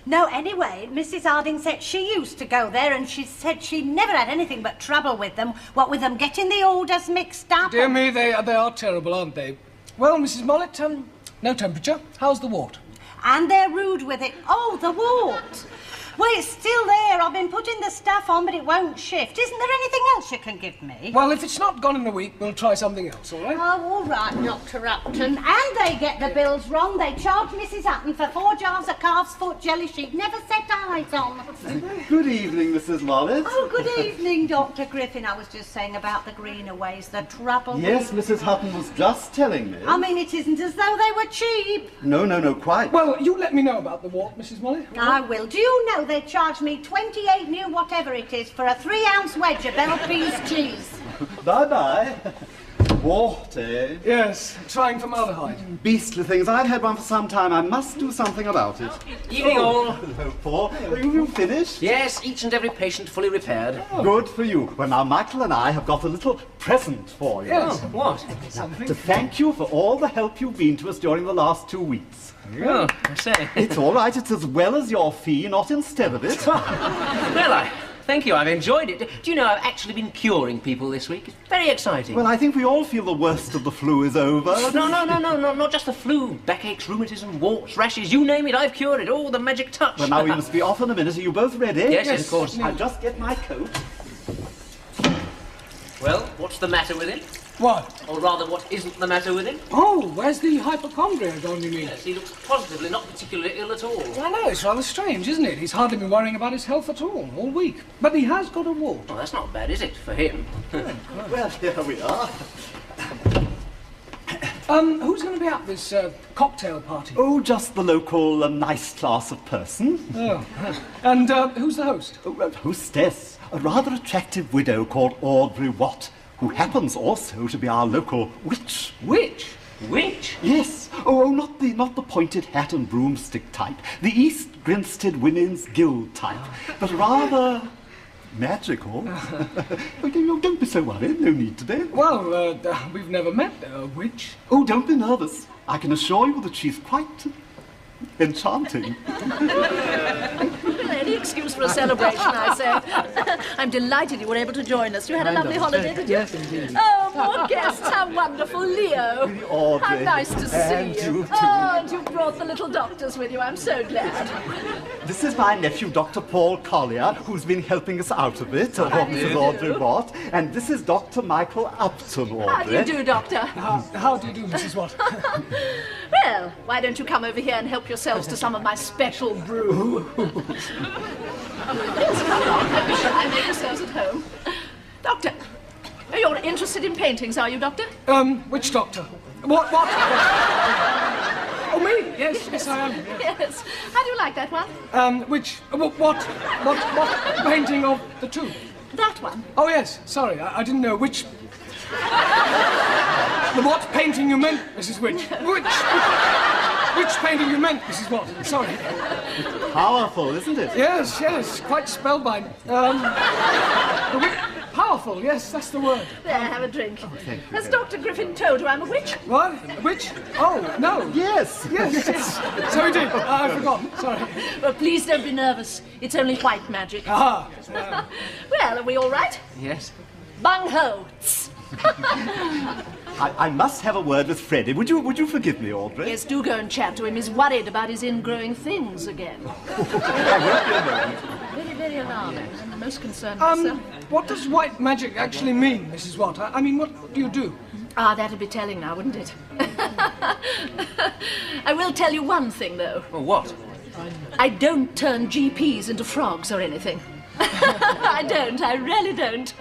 No, anyway, Mrs. Harding said she used to go there and she said she never had anything but trouble with them, what with them getting the orders mixed up. Dear me, they are terrible, aren't they? Well, Mrs. Mollett, no temperature. How's the wart? And they're rude with it. Oh, the wart. Well, it's still there. I've been putting the stuff on, but it won't shift. Isn't there anything else you can give me? Well, if it's not gone in a week, we'll try something else, all right? Oh, all right, Dr. Upton. And they get the bills wrong. They charge Mrs. Upton for 4 jars of calf's foot jelly she'd never set eyes on. Good evening, Mrs. Mollett. Oh, good evening, Dr. Griffin. I was just saying about the Greenaways, the trouble. Yes, Mrs. Hutton was just telling me. I mean, it isn't as though they were cheap. No, quite. Well, you let me know about the wart, Mrs. Mollett. I will. Do you know they charged me 28 new whatever it is for a 3-ounce wedge of Bell Peas cheese? Bye-bye. Wart, eh? Yes, trying formaldehyde. Beastly things. I've had one for some time. I must do something about it. Evening all. Hello, Paul. Have you finished? Yes, each and every patient fully repaired. Oh. Good for you. Well, now, Michael and I have got a little present for you. Yes. What? To thank you for all the help you've been to us during the last 2 weeks. Oh, I say. It's all right. It's as well as your fee, not instead of it. Well, thank you. I've enjoyed it. Do you know I've actually been curing people this week? It's very exciting. Well, I think we all feel the worst of the flu is over. No, not just the flu. Backaches, rheumatism, warts, rashes, you name it, I've cured it. Oh, the magic touch. Well, now we must be off in a minute. Are you both ready? Yes, of course. I'll just get my coat. Well, what's the matter with him? What? Or rather, what isn't the matter with him? Oh, where's the hypochondria gone, you mean? Yes, he looks positively not particularly ill at all. I know, it's rather strange, isn't it? He's hardly been worrying about his health at all week. But he has got a wart. Well, that's not bad, is it, for him? Well, here we are. Who's going to be at this cocktail party? Oh, just the local nice class of person. Oh, and who's the host? Oh, hostess, a rather attractive widow called Audrey Watt, who happens also to be our local witch. Witch? Witch? Yes. Oh, not the pointed hat and broomstick type, the East Grinstead Women's Guild type, but rather magical. Oh, don't be so worried. No need to be. Well, we've never met a witch. Oh, don't be nervous. I can assure you that she's quite enchanting. Any excuse for a celebration, I say. I'm delighted you were able to join us. You had a lovely holiday, did you? Yes, indeed. Oh, more guests. How wonderful, Leo. Audrey. How nice to And see you you. too. Oh, and you brought the little doctors with you. I'm so glad. This is my nephew, Dr. Paul Collier, who's been helping us out a bit, Mrs. Audrey Watt. And this is Dr. Michael Upton, Audrey. How do you do, Doctor? How do you do, Mrs. Watt? Well, why don't you come over here and help yourselves to some of my special brew? Yes, come on. Don't be shy. Make yourselves at home. Doctor, you're interested in paintings, are you, Doctor? Which doctor? What? Oh, me? Yes, I am. Yes. Yes. How do you like that one? What painting of the two? That one. Oh, yes, sorry, I didn't know which... What painting you meant, Mrs. Witch? Which painting you meant, Mrs. Watt? Sorry. Powerful, isn't it? Yes, quite spellbinding. Powerful, yes, that's the word. There, have a drink. Thank you. Has Dr. Griffin told you I'm a witch? What? A witch? Oh, no. Yes. Yes. So he did. I forgot. Sorry. Well, please don't be nervous. It's only white magic. Aha. Well, are we all right? Yes. Bung ho. I must have a word with Freddie. Would you forgive me, Audrey? Yes, do go and chat to him. He's worried about his ingrowing things again. I won't be a moment. Very, very alarming. I'm most concerned myself. What does white magic actually mean, Mrs. Watt? I mean, what do you do? Ah, that'd be telling now, wouldn't it? I will tell you one thing, though. Well, what? I don't turn GPs into frogs or anything. I don't. I really don't.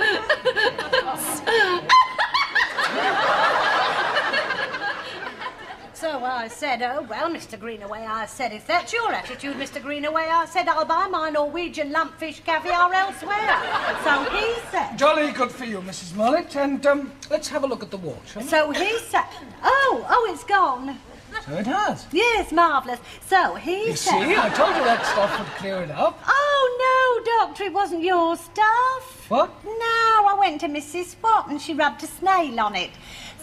So I said, oh, well, Mr. Greenaway, I said, if that's your attitude, Mr. Greenaway, I said, I'll buy my Norwegian lumpfish caviar elsewhere. So he said... Jolly good for you, Mrs. Mollett. And let's have a look at the wart, shall we? So he said... Oh, it's gone. So it has. Yes, marvellous. So he You said... see, I told you that stuff would clear it up. Oh, no, Doctor, it wasn't your stuff. What? No, I went to Mrs. Watt and she rubbed a snail on it.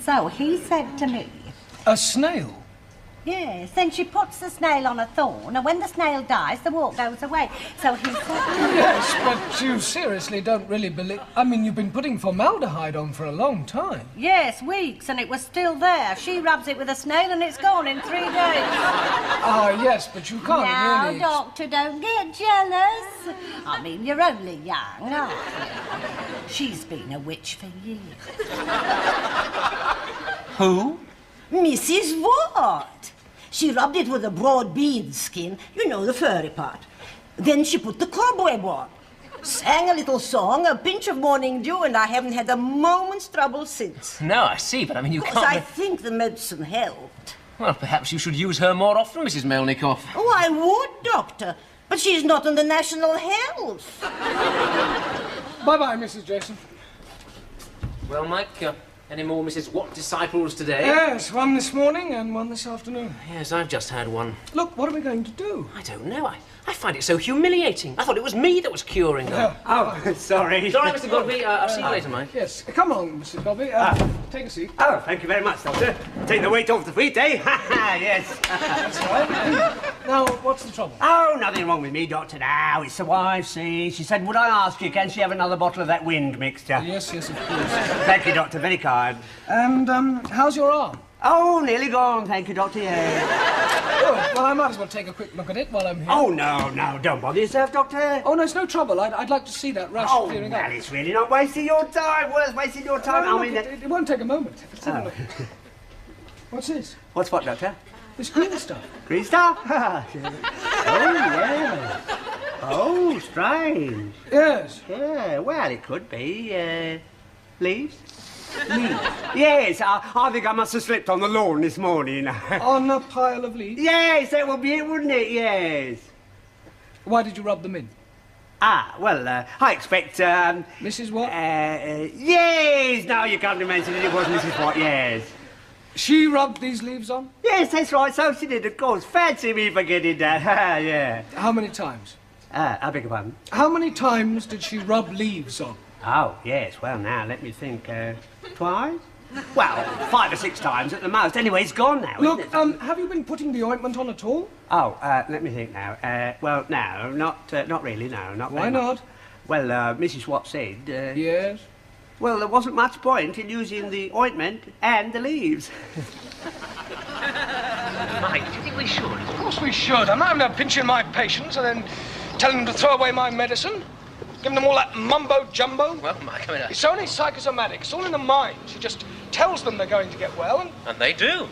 So he said to me... A snail? Yes, then she puts the snail on a thorn, and when the snail dies, the wart goes away. So he said... Yes, but you seriously don't really believe... I mean, you've been putting formaldehyde on for a long time. Yes, weeks, and it was still there. She rubs it with a snail, and it's gone in 3 days. Ah, yes, but you can't Now, really... Doctor, don't get jealous. I mean, you're only young, aren't you? She's been a witch for years. Who? Mrs. Watt. She rubbed it with a broad bead skin, you know, the furry part. Then she put the cobweb on. Sang a little song, a pinch of morning dew, and I haven't had a moment's trouble since. No, I see, but I mean, you Of course, can't... I think the medicine helped. Well, perhaps you should use her more often, Mrs. Melnikoff. Oh, I would, Doctor, but she's not on the National Health. Bye-bye, Mrs. Jason. Well, Mike, any more Mrs. Watt disciples today? Yes, one this morning and one this afternoon. Yes, I've just had one. Look, what are we going to do? I don't know. I find it so humiliating. I thought it was me that was curing her. Oh, sorry. Sorry, Mr. Godby. I'll see you later, Mike. Yes, come on, Mrs. Godby. Take a seat. Oh, thank you very much, Doctor. Take the weight off the feet, eh? Ha ha, yes. That's right. Now, what's the trouble? Oh, nothing wrong with me, Doctor, now. It's the wife, see. She said, would I ask you, can she have another bottle of that wind mixture? Yes, of course. Thank you, Doctor, very kind. And, how's your arm? Oh, nearly gone, thank you, Doctor, yeah. Good. Well, I might as well take a quick look at it while I'm here. Oh, no, don't bother yourself, Doctor. Oh, no, it's no trouble. I'd like to see that rash Oh, clearing well, up. it's really not wasting your time. Worth wasting your time. No, I mean, look, it won't take a moment. Let's have a look. What's this? What's what, Doctor? This green stuff. Green stuff? Oh, yeah. Oh, strange. Yes. Yeah, well, it could be, leaves? Leaves? Yes, I think I must have slipped on the lawn this morning. On a pile of leaves? Yes, that would be it, wouldn't it? Yes. Why did you rub them in? Ah, well, I expect, Mrs. Watt? yes, now you come to mention it, it was Mrs. Watt, yes. She rubbed these leaves on? Yes, that's right, so she did, of course. Fancy me forgetting that, yeah. How many times? I beg your pardon? How many times did she rub leaves on? Oh, yes, well, now, let me think, twice? Well, 5 or 6 times at the most. Anyway, it's gone now, Look, isn't it? have you been putting the ointment on at all? Oh, let me think now. Well, no, not really, no, not Why very much. not? Well, Mrs. Watt said, Yes. well, there wasn't much point in using the ointment and the leaves. Mike, do you think we should? Of course we should. I'm not having to pinch in my patients and then telling them to throw away my medicine. Giving them all that mumbo-jumbo. Well, Mike, I mean... It's only psychosomatic. It's all in the mind. She just tells them they're going to get well And they do.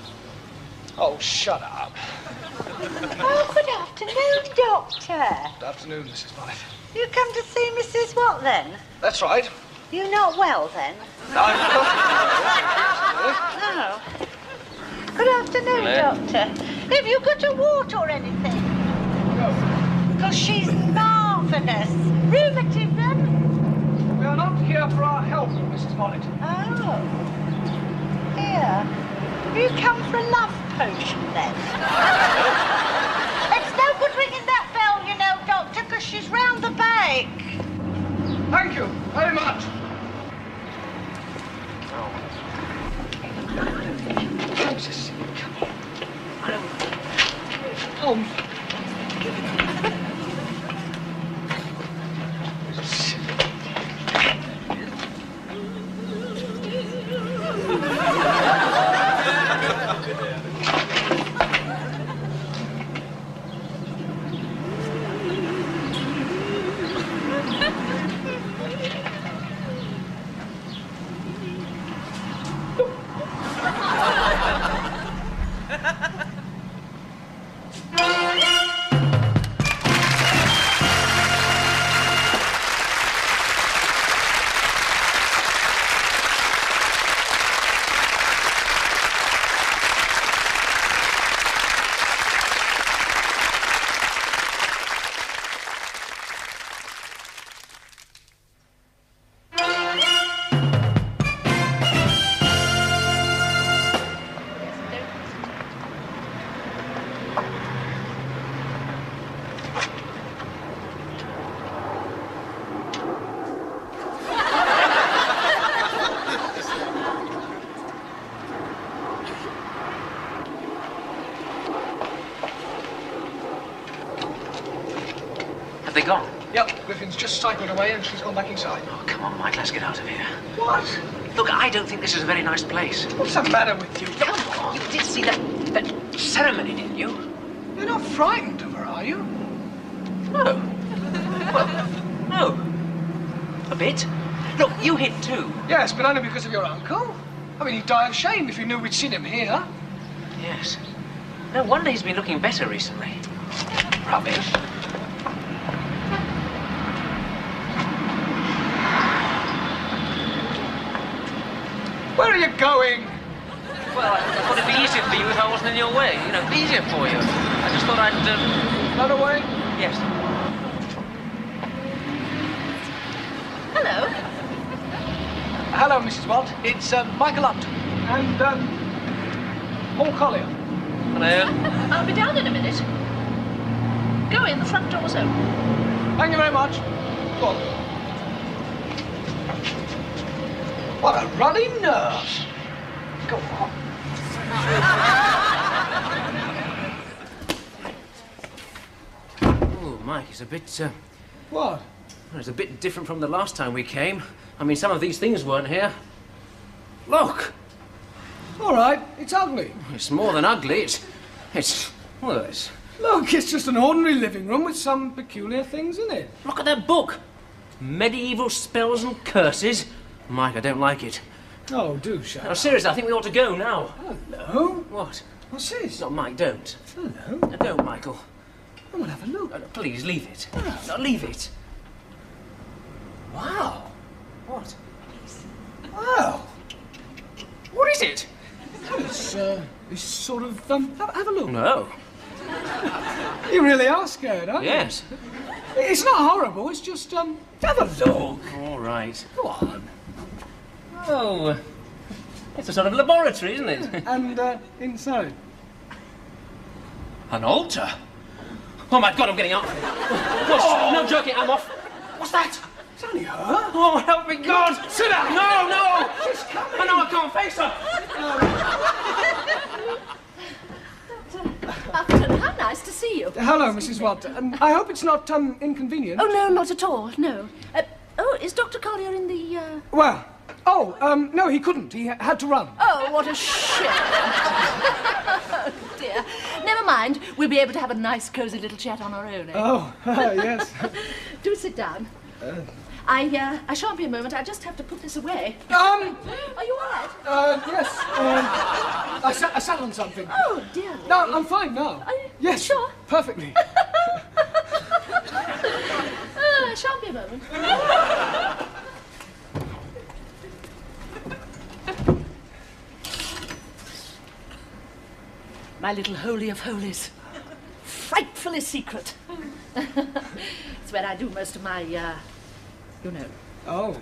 Oh, shut up. Oh, good afternoon, Doctor. Good afternoon, Mrs. Bonnet. You come to see Mrs. Watt, then? That's right. You not well, then? No. Good afternoon, Doctor. Have you got a wart or anything? No. Because she's marvellous. Rheumatism? We are not here for our health, Mrs. Bonnet. Oh. Here. You come for a love potion, then? It's no good ringing that bell, you know, Doctor, because she's round the back. Thank you very much. Jesus. Oh. Have they gone? Yep, Griffin's just cycled away and she's gone back inside. Oh, come on, Mike, let's get out of here. What? Look, I don't think this is a very nice place. What's the matter with you? Come on, you did see that ceremony, didn't you? You're not frightened of her, are you? No. Well, no. A bit. Look, you hit too. Yes, but only because of your uncle. I mean, he'd die of shame if he knew we'd seen him here. Yes. No wonder he's been looking better recently. Rubbish. Where are you going? Well, I thought it'd be easier for you if I wasn't in your way. You know, easier for you. I just thought I'd, Run away? Yes. Hello. Hello, Mrs. Watt. It's Michael Upton and Paul Collier. Hello. I'll be down in a minute. Go in, the front door's open. Thank you very much. Go on. What a runny nurse. Go on. Oh, Mike, it's a bit, What? well, it's a bit different from the last time we came. I mean, some of these things weren't here. Look! All right, it's ugly. It's more than ugly. Well, Look, it's just an ordinary living room with some peculiar things in it. look at that book. Medieval Spells and Curses. Mike, I don't like it. Oh, do shut No, up. seriously, I think we ought to go now. Hello? What? What's this? No, Mike, don't. Hello? No, don't, Michael. I will have a look. No, please, leave it. No, leave it. Wow. What? Wow. What is it? It's sort of, have a look. No. You really are scared, aren't you? Yes. It's not horrible, it's just, have a look. All right. Go on. Oh, it's a sort of laboratory, isn't it? And, inside. An altar? Oh, my God, I'm getting up. No joking, I'm off. What's that? It's only her. Oh, help me, God! Sit down. No, no! She's coming. I know I can't face her. Upton, how nice to see you. Hello, Mrs. Watt. I hope it's not, inconvenient. Oh, no, not at all, no. Oh, is Dr. Collier in the, Well, no, he couldn't. He had to run. Oh, what a shame. Oh, dear. Never mind. We'll be able to have a nice, cosy little chat on our own, eh? Oh, yes. Do sit down. I shan't be a moment. I just have to put this away. Are you all right? Yes. I sat on something. Oh, dear. No, I'm fine now. Are you Yes, sure? perfectly. I shan't be a moment. My little holy of holies. Frightfully secret. It's where I do most of my, you know. Oh,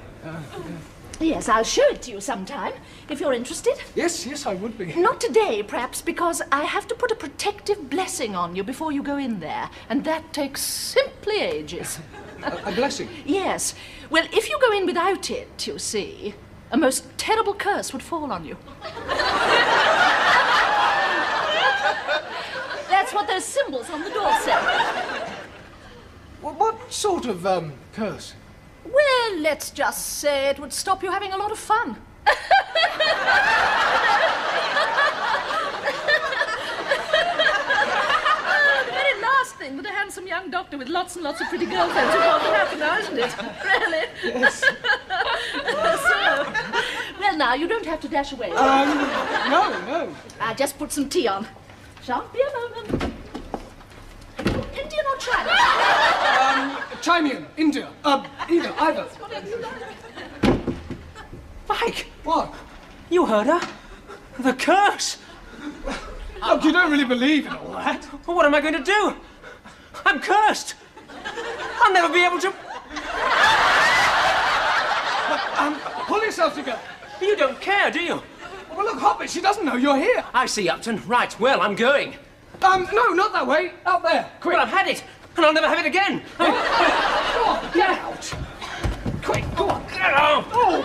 Yes, I'll show it to you sometime, if you're interested. yes, I would be. Not today, perhaps, because I have to put a protective blessing on you before you go in there, and that takes simply ages. A blessing. Yes. Well, if you go in without it, you see, a most terrible curse would fall on you. That's what those symbols on the door say. Well, what sort of, curse? Well, let's just say it would stop you having a lot of fun. The very last thing that a handsome young doctor with lots and lots of pretty girlfriends would want to happen now, isn't it? Really? Yes. So, well, now, you don't have to dash away. No. I'll just put some tea on. Shan't be a moment. Indian or China? Chinese, India, either. Mike, What? you heard her? The curse. Look, you don't really believe in all that. Well, what am I going to do? I'm cursed. I'll never be able to... Pull yourself together. You don't care, do you? Well, look, Hobbit, she doesn't know you're here. I see, Upton. Right, well, I'm going. No, not that way. Out there, quick. Well, I've had it, and I'll never have it again. Go on, get out. Quick, go on. Oh.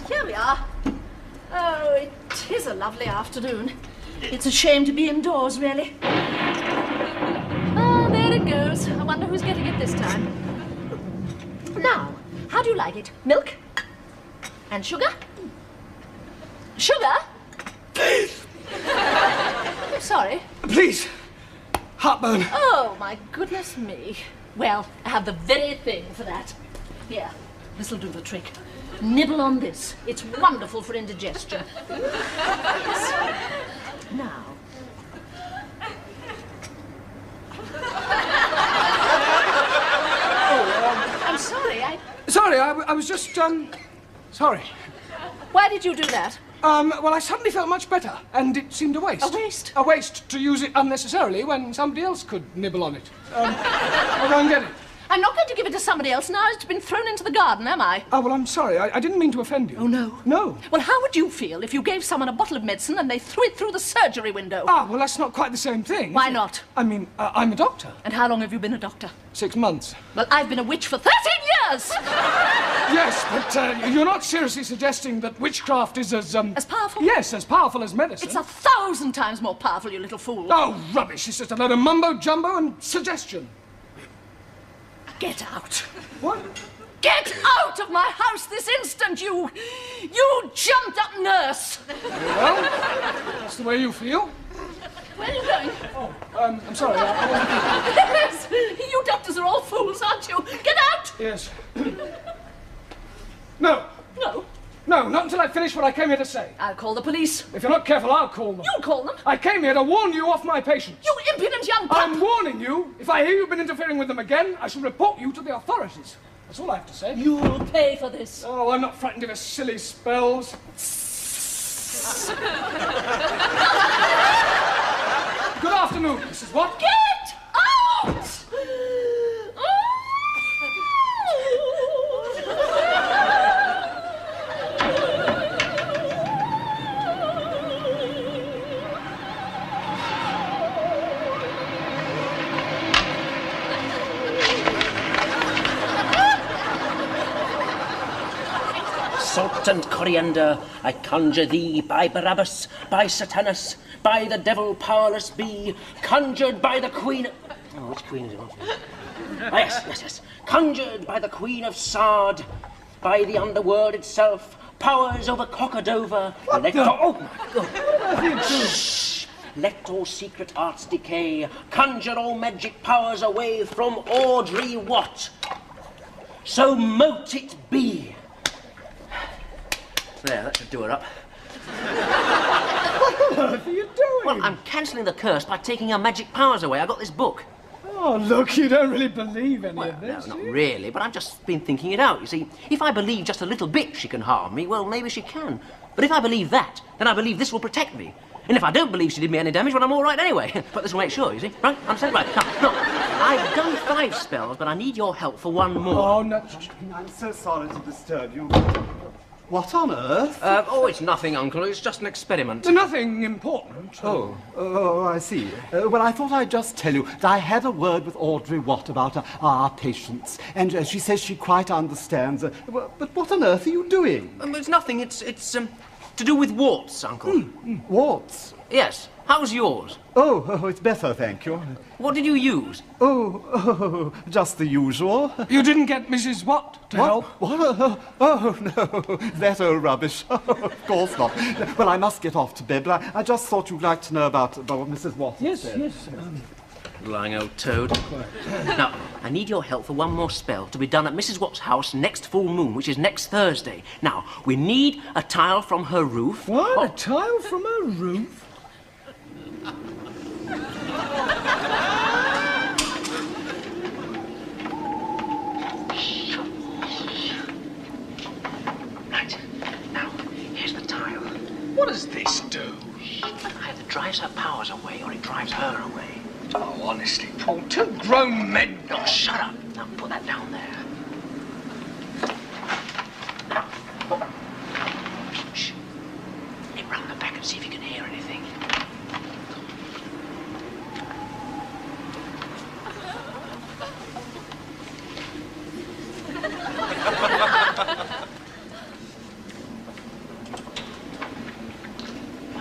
Here we are. Oh, it is a lovely afternoon. It's a shame to be indoors, really. goes. I wonder who's getting it this time. Now, how do you like it? Milk? And sugar? Sugar? I'm sorry. Please. Heartburn. Oh, my goodness me. Well, I have the very thing for that. Here, this'll do the trick. Nibble on this. It's wonderful for indigestion. Yes. Now. I'm sorry, Sorry, I was just, sorry. Why did you do that? Well, I suddenly felt much better, and it seemed a waste. A waste? A waste to use it unnecessarily when somebody else could nibble on it. I'll go and get it. I'm not going to give it to somebody else now. It's been thrown into the garden, am I? Oh, well, I'm sorry. I didn't mean to offend you. Oh, no? No. Well, how would you feel if you gave someone a bottle of medicine and they threw it through the surgery window? Ah, well, that's not quite the same thing. Why not? I mean, I'm a doctor. And how long have you been a doctor? 6 months. Well, I've been a witch for 13 years! Yes, but you're not seriously suggesting that witchcraft is as, As powerful? Yes, as powerful as medicine. It's 1,000 times more powerful, you little fool. Oh, rubbish. It's just a load of mumbo-jumbo and suggestion. Get out. What? Get out of my house this instant, you jumped-up nurse! Well, that's the way you feel. Where are you going? Oh, I'm sorry. I wasn't... Yes, you doctors are all fools, aren't you? Get out! Yes. No. No, No, not until I finish what I came here to say. I'll call the police. If you're not careful, I'll call them. You call them? I came here to warn you off my patients. You impudent young pup! I'm warning you. If I hear you've been interfering with them again, I shall report you to the authorities. That's all I have to say. You'll pay for this. Oh, I'm not frightened of your silly spells. Good afternoon, Mrs. Watt. Get out! Salt and coriander, I conjure thee by Barabbas, by Satanus, by the devil powerless be, conjured by the queen... Oh, which queen is it? Ah, yes. Conjured by the queen of Sard, by the underworld itself, powers over Cockadover. Oh, my God. Shh. Let all secret arts decay, conjure all magic powers away from Audrey Watt. So mote it be. There, that should do her up. What on earth are you doing? Well, I'm cancelling the curse by taking her magic powers away. I got this book. Oh, look, you don't really believe any Well, of this. no, not do you? really, but I've just been thinking it out. You see, if I believe just a little bit she can harm me, well, maybe she can. But if I believe that, then I believe this will protect me. And if I don't believe she did me any damage, well, I'm all right anyway. But this will make sure, you see. Right? Understand? Right. Now, I've done 5 spells, but I need your help for 1 more. Oh, no. I'm so sorry to disturb you. What on earth? Oh, it's nothing, Uncle. It's just an experiment. Nothing important. Oh, I see. Well, I thought I'd just tell you that I had a word with Audrey Watt about our patients, and she says she quite understands. But what on earth are you doing? It's nothing. It's to do with warts, Uncle. Warts? Yes. How's yours? Oh, it's better, thank you. What did you use? Oh, just the usual. You didn't get Mrs. Watt to help? What? Oh, no, that old rubbish. Of course not. Well, I must get off to bed, but I just thought you'd like to know about what Mrs. Watt said. Yes. Lying old toad. Now, I need your help for 1 more spell to be done at Mrs. Watt's house next full moon, which is next Thursday. Now, we need a tile from her roof. What? Oh, A tile from a roof? right. Now, here's the tile. What does this do? Either drives her powers away or it drives her away. Oh, honestly, Paul, 2 grown men. Oh, shut up. Now, put that down there. Now, shh. Nip round the back and see if you can hear anything.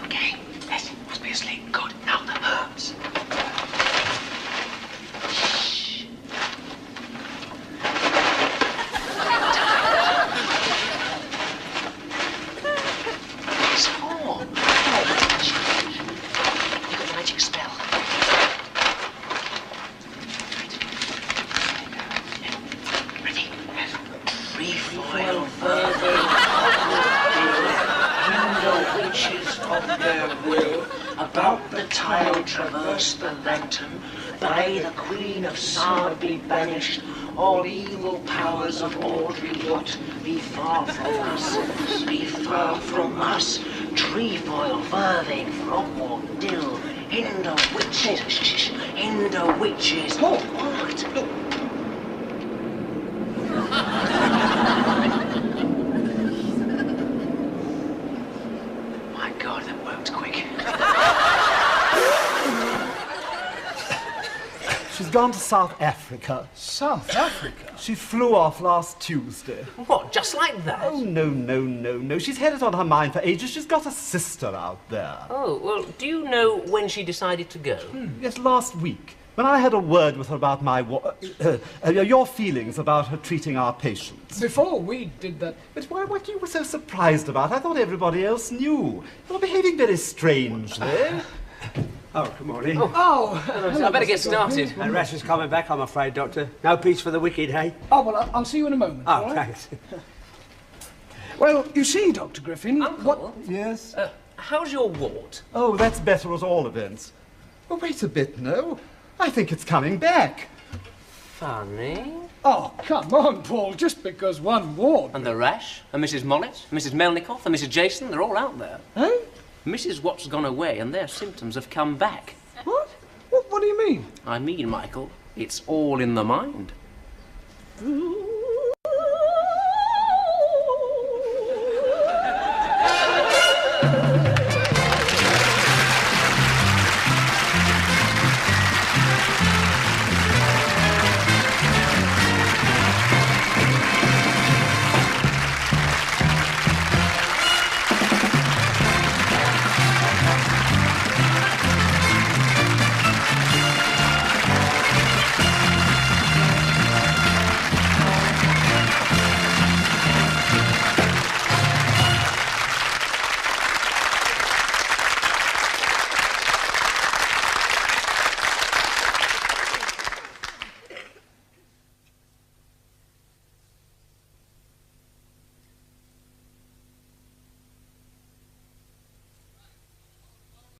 Okay, yes, must be asleep. Good. Now the herbs. Shh. at will. About the tile traverse the lantern, by the Queen of Sard be banished. All evil powers of Audrey Lot, be far from us, be far from us. Trefoil, Vervain, Frogmore, Dill, hinder witches, hinder witches. Oh. What? Look. My God, that worked quick. She's gone to South Africa. South Africa? She flew off last Tuesday. What, just like that? Oh, no. She's had it on her mind for ages. She's got a sister out there. Oh, well, do you know when she decided to go? Yes, last week, when I had a word with her about your feelings about her treating our patients. Before we did that... But what you were so surprised about? I thought everybody else knew. You're behaving very strangely. Oh, good morning. I better get started. The rest is coming back, I'm afraid, Doctor. No peace for the wicked, hey? Oh, well, I'll see you in a moment. all Oh, right? thanks. Well, you see, Dr. Griffin... Uncle? Yes? How's your wart? Oh, that's better at all events. Oh, wait a bit, no. I think it's coming back. Funny. Oh, come on, Paul, just because one ward... And the rash, and Mrs. Mollett, Mrs. Melnikoff, and Mrs. Jason, they're all out there. Eh? Mrs. Watt's gone away, and their symptoms have come back. What? What do you mean? I mean, Michael, it's all in the mind. Broom